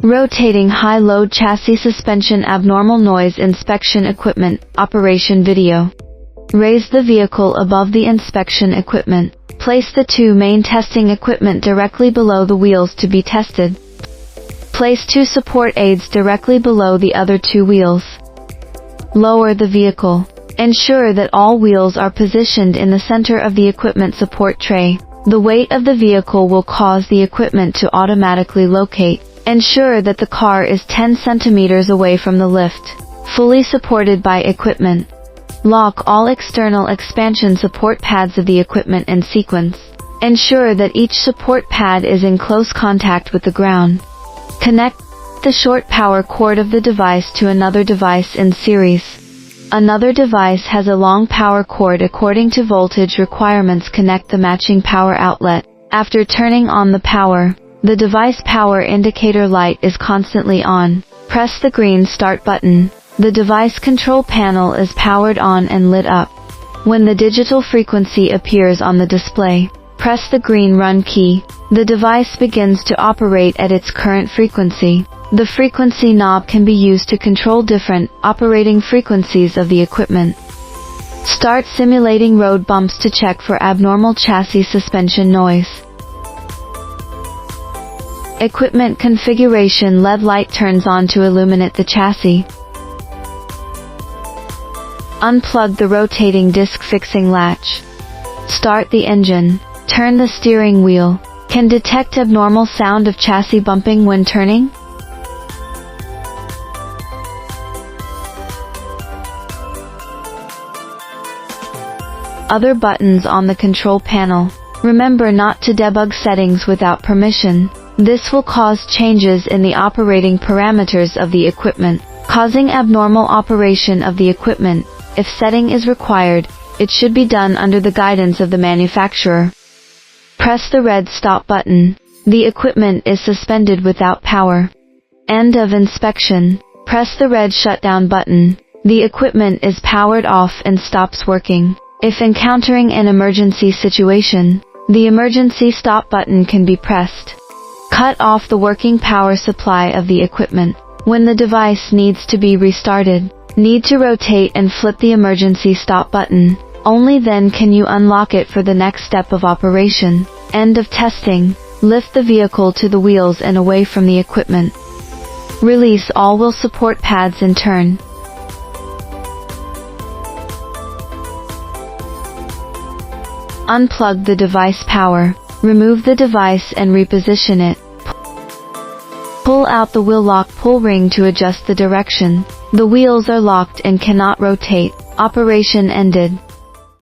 Rotating high-load chassis suspension abnormal noise inspection equipment, operation video. Raise the vehicle above the inspection equipment. Place the two main testing equipment directly below the wheels to be tested. Place two support aids directly below the other two wheels. Lower the vehicle. Ensure that all wheels are positioned in the center of the equipment support tray. The weight of the vehicle will cause the equipment to automatically locate. Ensure that the car is 10 centimeters away from the lift, fully supported by equipment. Lock all external expansion support pads of the equipment in sequence. Ensure that each support pad is in close contact with the ground. Connect the short power cord of the device to another device in series. Another device has a long power cord according to voltage requirements. Connect the matching power outlet. After turning on the power, the device power indicator light is constantly on. Press the green start button. The device control panel is powered on and lit up. When the digital frequency appears on the display, press the green run key. The device begins to operate at its current frequency. The frequency knob can be used to control different operating frequencies of the equipment. Start simulating road bumps to check for abnormal chassis suspension noise. Equipment configuration. LED light turns on to illuminate the chassis. Unplug the rotating disc fixing latch. Start the engine. Turn the steering wheel. Can detect abnormal sound of chassis bumping when turning. Other buttons on the control panel. Remember not to debug settings without permission. This will cause changes in the operating parameters of the equipment, causing abnormal operation of the equipment. If setting is required, it should be done under the guidance of the manufacturer. Press the red stop button. The equipment is suspended without power. End of inspection. Press the red shutdown button. The equipment is powered off and stops working. If encountering an emergency situation, the emergency stop button can be pressed. Cut off the working power supply of the equipment. When the device needs to be restarted, need to rotate and flip the emergency stop button. Only then can you unlock it for the next step of operation. End of testing. Lift the vehicle to the wheels and away from the equipment. Release all wheel support pads in turn. Unplug the device power. Remove the device and reposition it. Pull out the wheel lock pull ring to adjust the direction. The wheels are locked and cannot rotate. Operation ended.